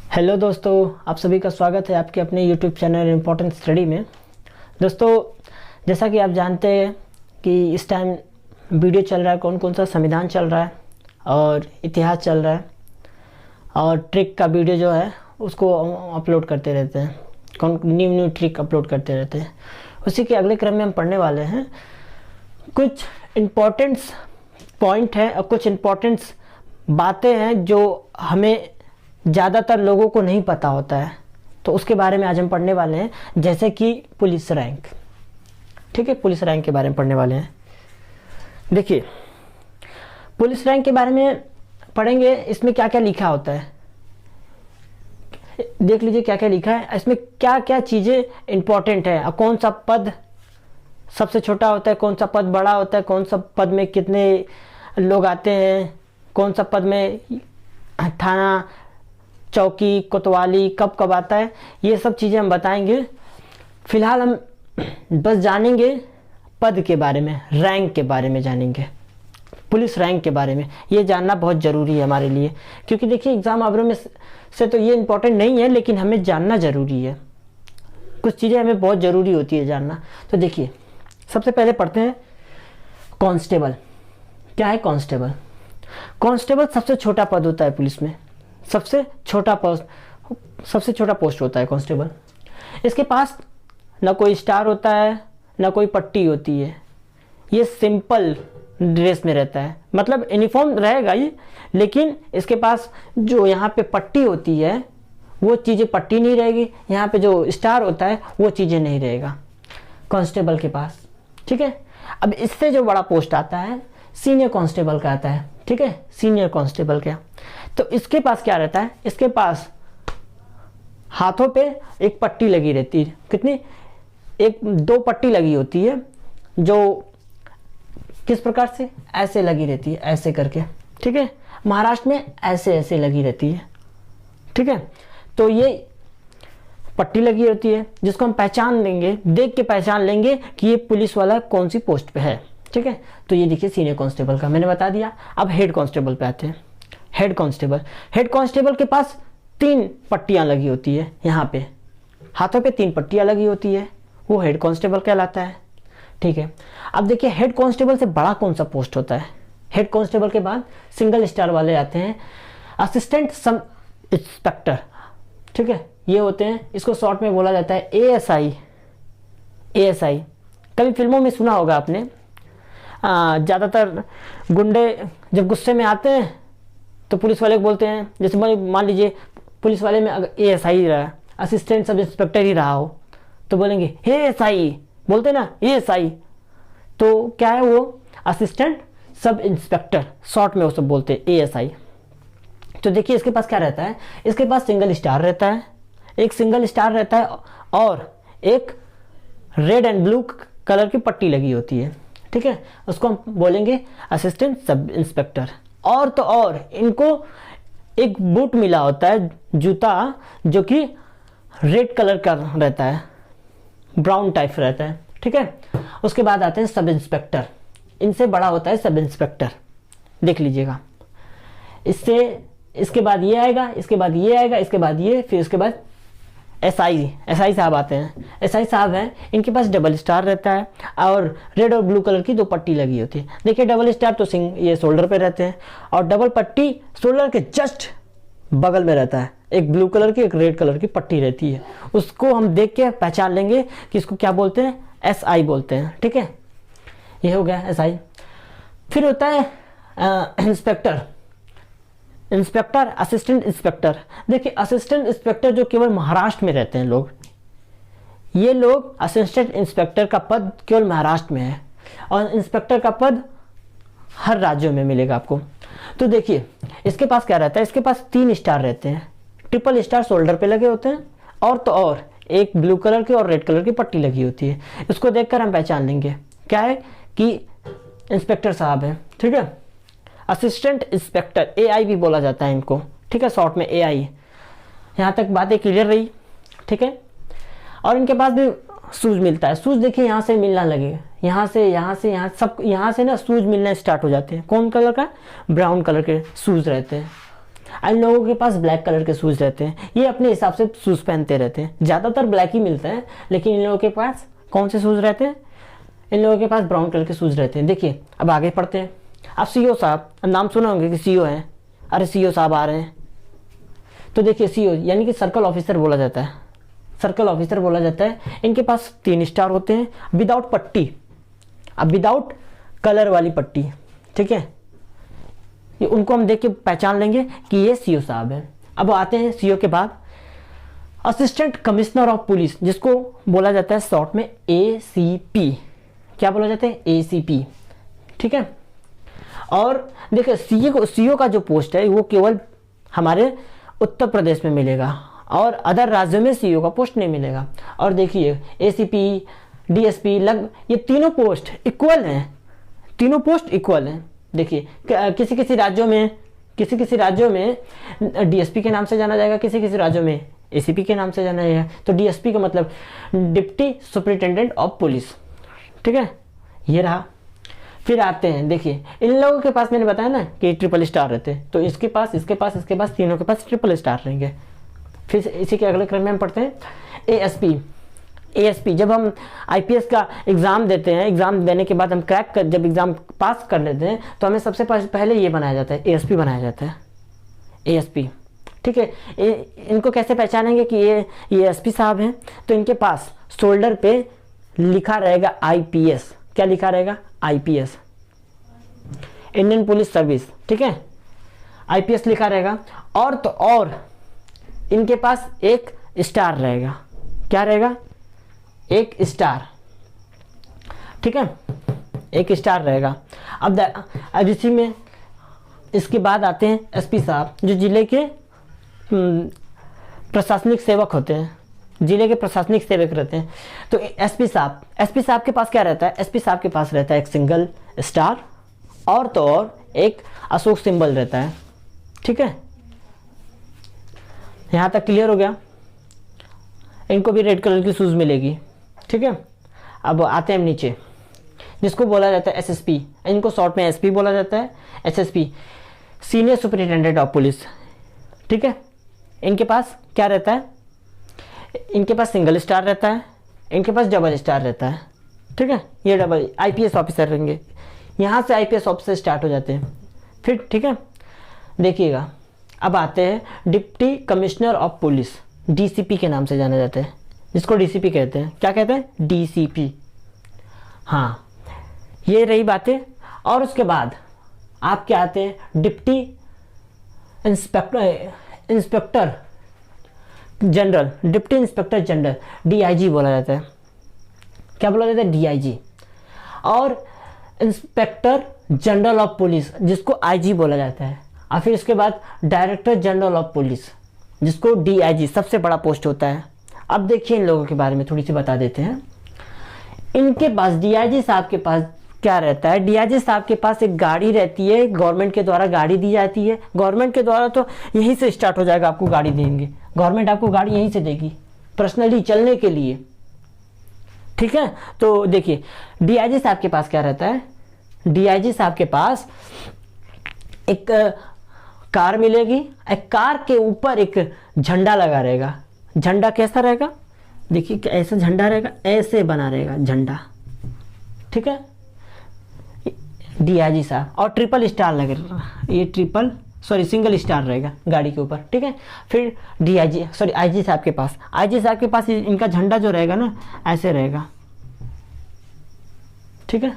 Hello दोस्तों, आप सभी का स्वागत है आपके अपने यूट्यूब चैनल इम्पोर्टेंट स्टडी में। दोस्तों, जैसा कि आप जानते हैं कि इस टाइम वीडियो चल रहा है, कौन कौन सा संविधान चल रहा है और इतिहास चल रहा है और ट्रिक का वीडियो जो है उसको अपलोड करते रहते हैं। कौन न्यू ट्रिक अपलोड करते रहते हैं। उसी के अगले क्रम में हम पढ़ने वाले हैं। कुछ इम्पोर्टेंट्स पॉइंट है और कुछ इम्पोर्टेंट्स बातें हैं जो हमें ज़्यादातर लोगों को नहीं पता होता है, तो उसके बारे में आज हम पढ़ने वाले हैं। जैसे कि पुलिस रैंक, ठीक है, पुलिस रैंक के बारे में पढ़ने वाले हैं। देखिए, पुलिस रैंक के बारे में पढ़ेंगे। इसमें क्या क्या लिखा होता है देख लीजिए, क्या क्या लिखा है इसमें, क्या क्या चीज़ें इंपॉर्टेंट है और कौन सा पद सबसे छोटा होता है, कौन सा पद बड़ा होता है, कौन सा पद में कितने लोग आते हैं, कौन सा पद में थाना चौकी कोतवाली कब कब आता है, ये सब चीज़ें हम बताएंगे। फिलहाल हम बस जानेंगे पद के बारे में, रैंक के बारे में जानेंगे, पुलिस रैंक के बारे में। ये जानना बहुत ज़रूरी है हमारे लिए, क्योंकि देखिए एग्ज़ाम आवरों में से तो ये इम्पोर्टेंट नहीं है, लेकिन हमें जानना ज़रूरी है। कुछ चीज़ें हमें बहुत ज़रूरी होती है जानना। तो देखिए, सबसे पहले पढ़ते हैं कांस्टेबल। क्या है कांस्टेबल? कांस्टेबल सबसे छोटा पद होता है पुलिस में, सबसे छोटा पोस्ट होता है कांस्टेबल। इसके पास ना कोई स्टार होता है ना कोई पट्टी होती है। ये सिंपल ड्रेस में रहता है, मतलब यूनिफॉर्म रहेगा ही, लेकिन इसके पास जो यहाँ पे पट्टी होती है वो चीज़ें पट्टी नहीं रहेगी, यहाँ पे जो स्टार होता है वो चीज़ें नहीं रहेगा कांस्टेबल के पास, ठीक है। अब इससे जो बड़ा पोस्ट आता है सीनियर कांस्टेबल का आता है, ठीक है, सीनियर कांस्टेबल का। तो इसके पास क्या रहता है? इसके पास हाथों पे एक पट्टी लगी रहती है। कितनी? एक दो पट्टी लगी होती है, जो किस प्रकार से ऐसे लगी रहती है, ऐसे करके, ठीक है। महाराष्ट्र में ऐसे ऐसे लगी रहती है, ठीक है। तो ये पट्टी लगी होती है जिसको हम पहचान लेंगे, देख के पहचान लेंगे कि ये पुलिस वाला कौन सी पोस्ट पे है, ठीक है। तो ये देखिए सीनियर कांस्टेबल का मैंने बता दिया। अब हेड कांस्टेबल पे आते हैं। हेड कांस्टेबल के पास 3 पट्टियां लगी होती है, यहाँ पे हाथों पे 3 पट्टियां लगी होती है, वो हेड कांस्टेबल कहलाता है, ठीक है। अब देखिए हेड कांस्टेबल से बड़ा कौन सा पोस्ट होता है? हेड कांस्टेबल के बाद सिंगल स्टार वाले आते हैं असिस्टेंट सब इंस्पेक्टर, ठीक है। ये होते हैं, इसको शॉर्ट में बोला जाता है एएसआई। कभी फिल्मों में सुना होगा आपने, ज़्यादातर गुंडे जब गुस्से में आते हैं तो पुलिस वाले को बोलते हैं, जैसे मान लीजिए पुलिस वाले में अगर एएसआई रहा, असिस्टेंट सब इंस्पेक्टर ही रहा हो, तो बोलेंगे हे एसआई, बोलते ना एएसआई। तो क्या है वो? असिस्टेंट सब इंस्पेक्टर, शॉर्ट में वो सब बोलते हैं एएसआई। तो देखिए इसके पास क्या रहता है? इसके पास सिंगल स्टार रहता है, एक सिंगल स्टार रहता है और एक रेड एंड ब्लू कलर की पट्टी लगी होती है, ठीक है। उसको हम बोलेंगे असिस्टेंट सब इंस्पेक्टर। और तो और इनको एक बूट मिला होता है, जूता, जो कि रेड कलर का रहता है, ब्राउन टाइप रहता है, ठीक है। उसके बाद आते हैं सब इंस्पेक्टर। इनसे बड़ा होता है सब इंस्पेक्टर, देख लीजिएगा। इसके बाद ये आएगा, इसके बाद ये आएगा, इसके बाद ये, फिर उसके बाद एसआई साहब आते हैं। एसआई साहब हैं, इनके पास डबल स्टार रहता है और रेड और ब्लू कलर की 2 पट्टी लगी होती है। देखिए डबल स्टार तो ये शोल्डर पे रहते हैं और डबल पट्टी शोल्डर के जस्ट बगल में रहता है। एक ब्लू कलर की एक रेड कलर की पट्टी रहती है, उसको हम देख के पहचान लेंगे कि इसको क्या बोलते हैं, एसआई बोलते हैं, ठीक है। ये हो गया एसआई। फिर होता है इंस्पेक्टर, असिस्टेंट इंस्पेक्टर। देखिए असिस्टेंट इंस्पेक्टर जो केवल महाराष्ट्र में रहते हैं लोग, ये लोग असिस्टेंट इंस्पेक्टर का पद केवल महाराष्ट्र में है और इंस्पेक्टर का पद हर राज्यों में मिलेगा आपको। तो देखिए इसके पास क्या रहता है? इसके पास 3 स्टार रहते हैं, ट्रिपल स्टार शोल्डर पे लगे होते हैं और तो और एक ब्लू कलर की और रेड कलर की पट्टी लगी होती है। इसको देखकर हम पहचान लेंगे क्या है कि इंस्पेक्टर साहब हैं, ठीक है। असिस्टेंट इंस्पेक्टर, एआई भी बोला जाता है इनको, ठीक है, शॉर्ट में एआई। यहाँ तक बातें क्लियर रही, ठीक है। और इनके पास भी सूज मिलता है। सूज देखिए यहाँ से मिलना लगेगा, यहाँ से सब यहाँ से ना सूज मिलना स्टार्ट हो जाते हैं। कौन कलर का? ब्राउन कलर के सूज रहते हैं। इन लोगों के पास ब्लैक कलर के शूज़ रहते हैं, ये अपने हिसाब से शूज़ पहनते रहते हैं, ज़्यादातर ब्लैक ही मिलते हैं, लेकिन इन लोगों के पास कौन से शूज़ रहते हैं, इन लोगों के पास ब्राउन कलर के शूज़ रहते हैं। देखिए अब आगे पढ़ते हैं। अब सीओ साहब, नाम सुना होंगे कि सीओ हैं, अरे सीओ साहब आ रहे हैं। तो देखिए सीओ यानी कि सर्कल ऑफिसर बोला जाता है, सर्कल ऑफिसर बोला जाता है। इनके पास 3 स्टार होते हैं विदाउट पट्टी, अब विदाउट कलर वाली पट्टी, ठीक है। ये उनको हम देख के पहचान लेंगे कि ये सीओ साहब है। अब आते हैं सीओ के बाद असिस्टेंट कमिश्नर ऑफ पुलिस, जिसको बोला जाता है शॉर्ट में एसीपी। क्या बोला जाता है? एसीपी, ठीक है। और देखिए सीओ का जो पोस्ट है वो केवल हमारे उत्तर प्रदेश में मिलेगा और अदर राज्यों में सीओ का पोस्ट नहीं मिलेगा। और देखिए एसीपी, डीएसपी, ये तीनों पोस्ट इक्वल हैं, तीनों पोस्ट इक्वल हैं। देखिए किसी किसी राज्यों में डीएसपी के नाम से जाना जाएगा, किसी किसी राज्यों में एसीपी के नाम से जाना जाएगा। तो डीएसपी का मतलब डिप्टी सुपरिटेंडेंट ऑफ पुलिस, ठीक है, ये रहा। फिर आते हैं, देखिए इन लोगों के पास मैंने बताया ना कि ट्रिपल स्टार रहते हैं, तो इसके पास तीनों के पास ट्रिपल स्टार रहेंगे। फिर इसी के अगले क्रम में हम पढ़ते हैं एएसपी। जब हम आईपीएस का एग्ज़ाम देते हैं, एग्ज़ाम देने के बाद हम जब एग्ज़ाम पास कर लेते हैं तो हमें सबसे पहले ये बनाया जाता है, एएसपी बनाया जाता है, एएसपी, ठीक है। इनको कैसे पहचानेंगे कि ये एएसपी साहब हैं? तो इनके पास शोल्डर पे लिखा रहेगा आईपीएस। क्या लिखा रहेगा? आईपीएस, इंडियन पुलिस सर्विस, ठीक है, आईपीएस लिखा रहेगा। और इनके पास एक स्टार रहेगा। क्या रहेगा? एक स्टार, ठीक है, एक स्टार रहेगा। अब इसी में इसके बाद आते हैं एसपी साहब, जो जिले के प्रशासनिक सेवक होते हैं, जिले के प्रशासनिक सेवक रहते हैं। तो एसपी साहब के पास क्या रहता है? एसपी साहब के पास रहता है एक सिंगल स्टार और एक अशोक सिंबल रहता है, ठीक है। यहाँ तक क्लियर हो गया? इनको भी रेड कलर की शूज़ मिलेगी, ठीक है। अब आते हैं नीचे, जिसको बोला जाता है एसएसपी, इनको शॉर्ट में एसपी बोला जाता है, SSP, senior superintendent of police, ठीक है। इनके पास क्या रहता है? इनके पास सिंगल स्टार रहता है, इनके पास डबल स्टार रहता है, ठीक है। ये डबल आईपीएस ऑफिसर रहेंगे। यहाँ से आईपीएस ऑफिसर स्टार्ट हो जाते हैं फिर, ठीक है। देखिएगा अब आते हैं deputy commissioner of police, DCP के नाम से जाना जाता है, जिसको डीसीपी कहते हैं। क्या कहते हैं? डीसीपी। हाँ, ये रही बातें। और उसके बाद आप क्या आते हैं? Deputy inspector general, deputy inspector general, DIG बोला जाता है। क्या बोला जाता है? डीआईजी। और इंस्पेक्टर जनरल ऑफ पुलिस, जिसको आईजी बोला जाता है। और फिर उसके बाद डायरेक्टर जनरल ऑफ पुलिस, जिसको डीआईजी, सबसे बड़ा पोस्ट होता है। अब देखिए इन लोगों के बारे में थोड़ी सी बता देते हैं। इनके पास डीआईजी साहब के पास क्या रहता है? डीआईजी साहब के पास एक गाड़ी रहती है, गवर्नमेंट के द्वारा गाड़ी दी जाती है। गवर्नमेंट के द्वारा तो यहीं से स्टार्ट हो जाएगा, आपको गाड़ी देंगे, गवर्नमेंट आपको गाड़ी यहीं से देगी पर्सनली चलने के लिए, ठीक है। तो देखिए डीआईजी साहब के पास क्या रहता है? डीआईजी साहब के पास एक कार मिलेगी, एक कार के ऊपर एक झंडा लगा रहेगा। झंडा कैसा रहेगा? देखिए ऐसा झंडा रहेगा, ऐसे बना रहेगा झंडा, ठीक है, डीआईजी साहब। और ट्रिपल स्टार लगेगा, ये सिंगल स्टार रहेगा गाड़ी के ऊपर, ठीक है। फिर आईजी साहब के पास इनका झंडा जो रहेगा ना, ऐसे रहेगा, ठीक है,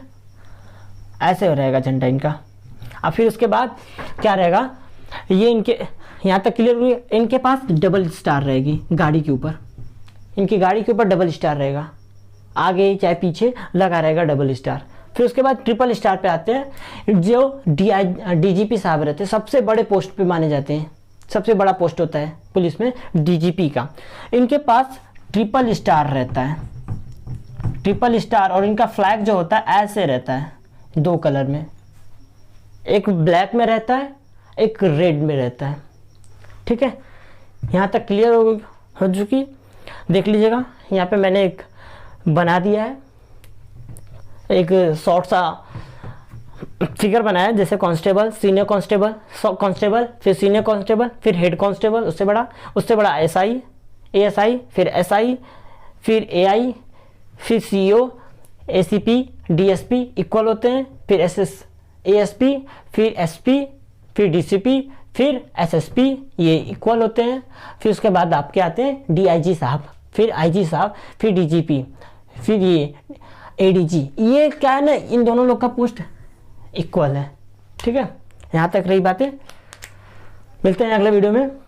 ऐसे रहेगा झंडा इनका। और फिर उसके बाद क्या रहेगा? ये इनके यहाँ तक क्लियर हुई? इनके पास डबल स्टार रहेगी गाड़ी के ऊपर, इनकी गाड़ी के ऊपर डबल स्टार रहेगा, आगे चाहे पीछे लगा रहेगा डबल स्टार। फिर उसके बाद ट्रिपल स्टार पे आते हैं, जो डीजीपी साहब रहते हैं, सबसे बड़े पोस्ट पे माने जाते हैं, सबसे बड़ा पोस्ट होता है पुलिस में डीजीपी का। इनके पास ट्रिपल स्टार रहता है, ट्रिपल स्टार। और इनका फ्लैग जो होता है ऐसे रहता है, 2 कलर में, एक ब्लैक में रहता है, एक रेड में रहता है, ठीक है। यहाँ तक क्लियर हो चुकी? देख लीजिएगा, यहाँ पे मैंने एक बना दिया है, एक शॉर्ट सा फिगर बनाया, जैसे कांस्टेबल, सीनियर कांस्टेबल, सब कांस्टेबल, फिर सीनियर कांस्टेबल, फिर हेड कांस्टेबल, उससे बड़ा एसआई, एएसआई, फिर एसआई, फिर एआई, फिर सीईओ, एसीपी, डीएसपी इक्वल होते हैं, फिर एसएस, एएसपी, फिर एसपी, फिर डीसीपी, फिर एसएसपी, ये इक्वल होते हैं। फिर उसके बाद आपके आते हैं डीआईजी साहब, फिर आईजी साहब, फिर डीजीपी, फिर ये एडीजी। ये क्या है ना, इन दोनों लोग का पोस्ट इक्वल है। ठीक है, यहाँ तक रही बातें, मिलते हैं अगले वीडियो में।